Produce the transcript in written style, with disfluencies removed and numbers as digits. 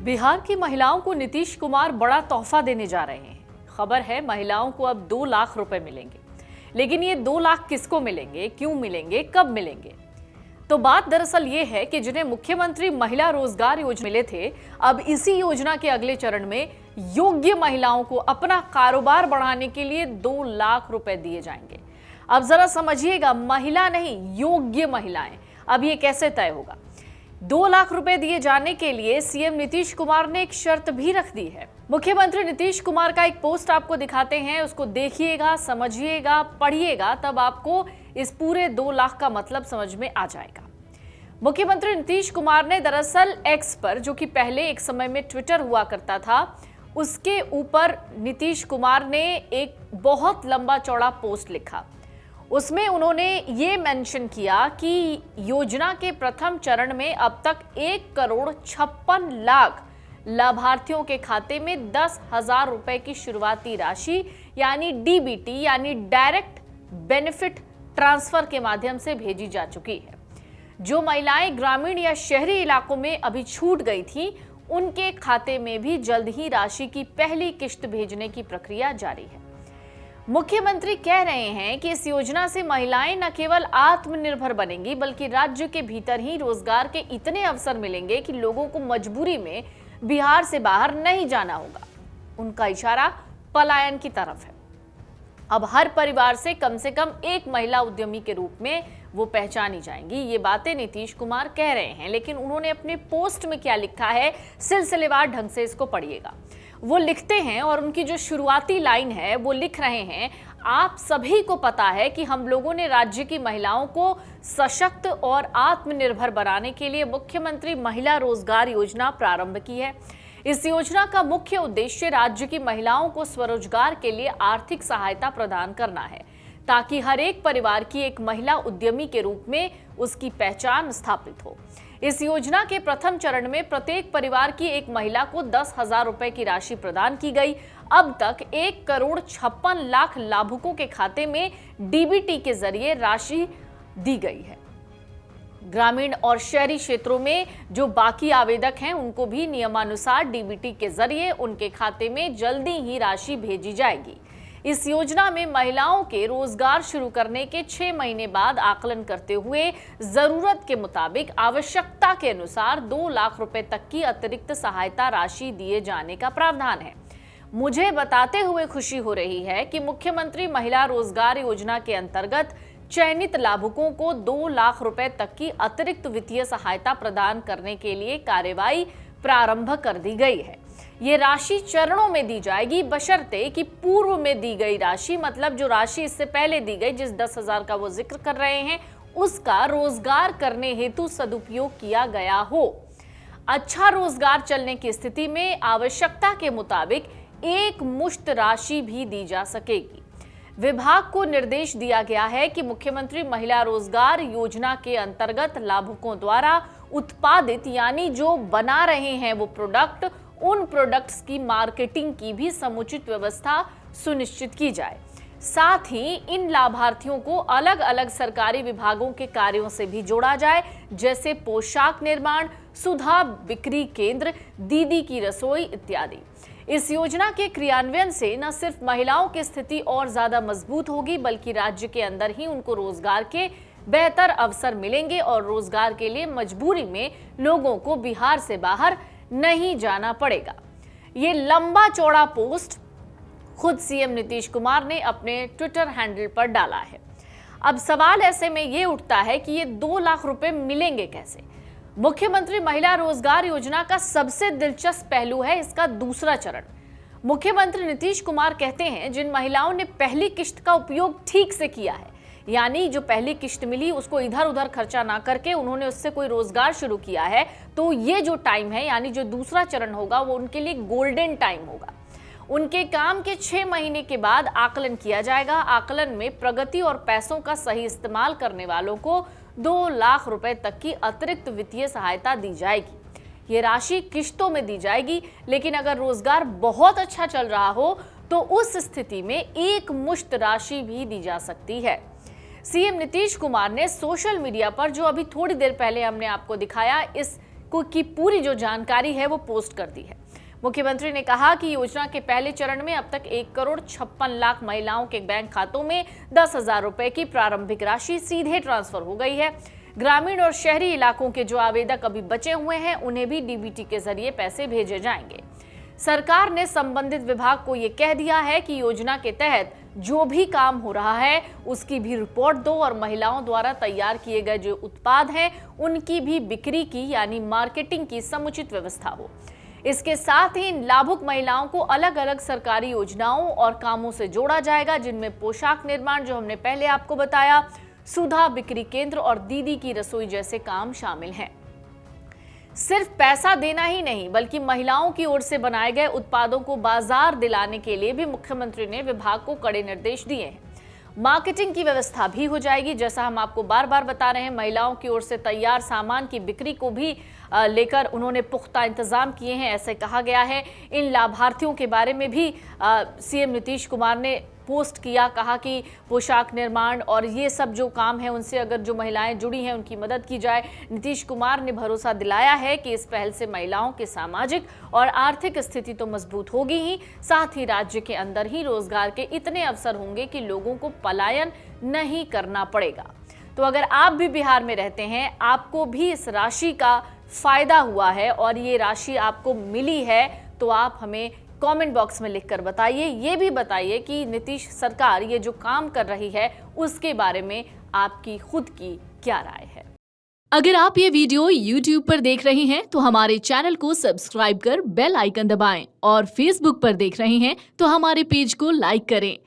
बिहार की महिलाओं को नीतीश कुमार बड़ा तोहफा देने जा रहे हैं। खबर है महिलाओं को अब 2 लाख रुपए मिलेंगे। लेकिन ये 2 लाख किसको मिलेंगे, क्यों मिलेंगे, कब मिलेंगे? तो बात दरअसल ये है कि जिन्हें मुख्यमंत्री महिला रोजगार योजना मिले थे, अब इसी योजना के अगले चरण में योग्य महिलाओं को अपना कारोबार बढ़ाने के लिए 2 लाख रुपए दिए जाएंगे। अब जरा समझिएगा, महिला नहीं, योग्य महिलाएं। अब ये कैसे तय होगा? 2 लाख रुपए दिए जाने के लिए सीएम नीतीश कुमार ने एक शर्त भी रख दी है। मुख्यमंत्री नीतीश कुमार का एक पोस्ट आपको दिखाते हैं, उसको देखिएगा, समझिएगा, पढ़िएगा, तब आपको इस पूरे 2 लाख का मतलब समझ में आ जाएगा। मुख्यमंत्री नीतीश कुमार ने दरअसल एक्स पर, जो कि पहले एक समय में ट्विटर हुआ करता था, उसके ऊपर नीतीश कुमार ने एक बहुत लंबा चौड़ा पोस्ट लिखा। उसमें उन्होंने ये मेंशन किया कि योजना के प्रथम चरण में अब तक 1,56,00,000 लाभार्थियों के खाते में 10,000 रुपए की शुरुआती राशि यानी डीबीटी यानी डायरेक्ट बेनिफिट ट्रांसफर के माध्यम से भेजी जा चुकी है। जो महिलाएं ग्रामीण या शहरी इलाकों में अभी छूट गई थी, उनके खाते में भी जल्द ही राशि की पहली किश्त भेजने की प्रक्रिया जारी है। मुख्यमंत्री कह रहे हैं कि इस योजना से महिलाएं न केवल आत्मनिर्भर बनेंगी, बल्कि राज्य के भीतर ही रोजगार के इतने अवसर मिलेंगे कि लोगों को मजबूरी में बिहार से बाहर नहीं जाना होगा। उनका इशारा पलायन की तरफ है। अब हर परिवार से कम एक महिला उद्यमी के रूप में वो पहचानी जाएंगी। ये बातें नीतीश कुमार कह रहे हैं, लेकिन उन्होंने अपने पोस्ट में क्या लिखा है, सिलसिलेवार ढंग से इसको पढ़िएगा। वो लिखते हैं और उनकी जो शुरुआती लाइन है वो लिख रहे हैं, आप सभी को पता है कि हम लोगों ने राज्य की महिलाओं को सशक्त और आत्मनिर्भर बनाने के लिए मुख्यमंत्री महिला रोजगार योजना प्रारंभ की है। इस योजना का मुख्य उद्देश्य राज्य की महिलाओं को स्वरोजगार के लिए आर्थिक सहायता प्रदान करना है, ताकि हर एक परिवार की एक महिला उद्यमी के रूप में उसकी पहचान स्थापित हो। इस योजना के प्रथम चरण में प्रत्येक परिवार की एक महिला को 10,000 रुपए की राशि प्रदान की गई। अब तक 1,56,00,000 लाभुकों के खाते में डीबीटी के जरिए राशि दी गई है। ग्रामीण और शहरी क्षेत्रों में जो बाकी आवेदक हैं, उनको भी नियमानुसार डीबीटी के जरिए उनके खाते में जल्दी ही राशि भेजी जाएगी। इस योजना में महिलाओं के रोजगार शुरू करने के 6 महीने बाद आकलन करते हुए जरूरत के मुताबिक आवश्यकता के अनुसार 2 लाख रुपए तक की अतिरिक्त सहायता राशि दिए जाने का प्रावधान है। मुझे बताते हुए खुशी हो रही है कि मुख्यमंत्री महिला रोजगार योजना के अंतर्गत चयनित लाभुकों को 2 लाख रुपए तक की अतिरिक्त वित्तीय सहायता प्रदान करने के लिए कार्यवाही प्रारंभ कर दी गई है। ये राशि चरणों में दी जाएगी, बशर्ते कि पूर्व में दी गई राशि, मतलब जो राशि इससे पहले दी गई, जिस 10,000 का वो जिक्र कर रहे हैं, उसका रोजगार करने हेतु सदुपयोग किया गया हो। अच्छा रोजगार चलने की स्थिति में आवश्यकता के मुताबिक एक मुश्त राशि भी दी जा सकेगी। विभाग को निर्देश दिया गया है कि मुख्यमंत्री महिला रोजगार योजना के अंतर्गत लाभुकों द्वारा उत्पादित यानी जो बना रहे हैं वो प्रोडक्ट, उन प्रोडक्ट्स की मार्केटिंग की भी समुचित व्यवस्था सुनिश्चित की जाए। साथ ही इन लाभार्थियों को अलग अलग सरकारी विभागों के कार्यों से भी जोड़ा जाए, जैसे पोशाक निर्माण, सुधा बिक्री केंद्र, दीदी की रसोई इत्यादि। इस योजना के क्रियान्वयन से न सिर्फ महिलाओं की स्थिति और ज्यादा मजबूत होगी, बल्कि राज्य के अंदर ही उनको रोजगार के बेहतर अवसर मिलेंगे और रोजगार के लिए मजबूरी में लोगों को बिहार से बाहर नहीं जाना पड़ेगा। ये लंबा चौड़ा पोस्ट खुद सीएम नीतीश कुमार ने अपने ट्विटर हैंडल पर डाला है। अब सवाल ऐसे में ये उठता है कि ये 2 लाख रुपए मिलेंगे कैसे? मुख्यमंत्री महिला रोजगार योजना का सबसे दिलचस्प पहलू है इसका दूसरा चरण। मुख्यमंत्री नीतीश कुमार कहते हैं, जिन महिलाओं ने पहली किश्त का उपयोग ठीक से किया है, यानी जो पहली किश्त मिली उसको इधर उधर खर्चा ना करके उन्होंने उससे कोई रोजगार शुरू किया है, तो ये जो टाइम है यानी जो दूसरा चरण होगा वो उनके लिए गोल्डन टाइम होगा। उनके काम के 6 महीने के बाद आकलन किया जाएगा। आकलन में प्रगति और पैसों का सही इस्तेमाल करने वालों को 2 लाख रुपए तक की अतिरिक्त वित्तीय सहायता दी जाएगी। ये राशि किश्तों में दी जाएगी, लेकिन अगर रोजगार बहुत अच्छा चल रहा हो तो उस स्थिति में एक मुश्त राशि भी दी जा सकती है। सीएम नीतीश कुमार ने सोशल मीडिया पर, जो अभी थोड़ी देर पहले हमने आपको दिखाया, इस की पूरी जो जानकारी है वो पोस्ट कर दी है। मुख्यमंत्री ने कहा कि योजना के पहले चरण में अब तक 1,56,00,000 महिलाओं के बैंक खातों में 10,000 रुपए की प्रारंभिक राशि सीधे ट्रांसफर हो गई है। ग्रामीण और शहरी इलाकों के जो आवेदक अभी बचे हुए हैं उन्हें भी डीबीटी के जरिए पैसे भेजे जाएंगे। सरकार ने संबंधित विभाग को ये कह दिया है कि योजना के तहत जो भी काम हो रहा है उसकी भी रिपोर्ट दो और महिलाओं द्वारा तैयार किए गए जो उत्पाद हैं उनकी भी बिक्री की यानी मार्केटिंग की समुचित व्यवस्था हो। इसके साथ ही इन लाभुक महिलाओं को अलग अलग सरकारी योजनाओं और कामों से जोड़ा जाएगा, जिनमें पोशाक निर्माण, जो हमने पहले आपको बताया, सुधा बिक्री केंद्र और दीदी की रसोई जैसे काम शामिल हैं। सिर्फ पैसा देना ही नहीं बल्कि महिलाओं की ओर से बनाए गए उत्पादों को बाजार दिलाने के लिए भी मुख्यमंत्री ने विभाग को कड़े निर्देश दिए हैं। मार्केटिंग की व्यवस्था भी हो जाएगी। जैसा हम आपको बार बार बता रहे हैं, महिलाओं की ओर से तैयार सामान की बिक्री को भी लेकर उन्होंने पुख्ता इंतजाम किए हैं, ऐसे कहा गया है। इन लाभार्थियों के बारे में भी सीएम नीतीश कुमार ने पोस्ट किया, कहा कि पोशाक निर्माण और ये सब जो काम है उनसे अगर जो महिलाएं जुड़ी हैं उनकी मदद की जाए। नीतीश कुमार ने भरोसा दिलाया है कि इस पहल से महिलाओं की सामाजिक और आर्थिक स्थिति तो मजबूत होगी ही, साथ ही राज्य के अंदर ही रोजगार के इतने अवसर होंगे कि लोगों को पलायन नहीं करना पड़ेगा। तो अगर आप भी बिहार में रहते हैं, आपको भी इस राशि का फायदा हुआ है और ये राशि आपको मिली है, तो आप हमें कमेंट बॉक्स में लिखकर बताइए। ये भी बताइए कि नीतीश सरकार ये जो काम कर रही है उसके बारे में आपकी खुद की क्या राय है। अगर आप ये वीडियो YouTube पर देख रहे हैं तो हमारे चैनल को सब्सक्राइब कर बेल आइकन दबाएं और Facebook पर देख रहे हैं तो हमारे पेज को लाइक करें।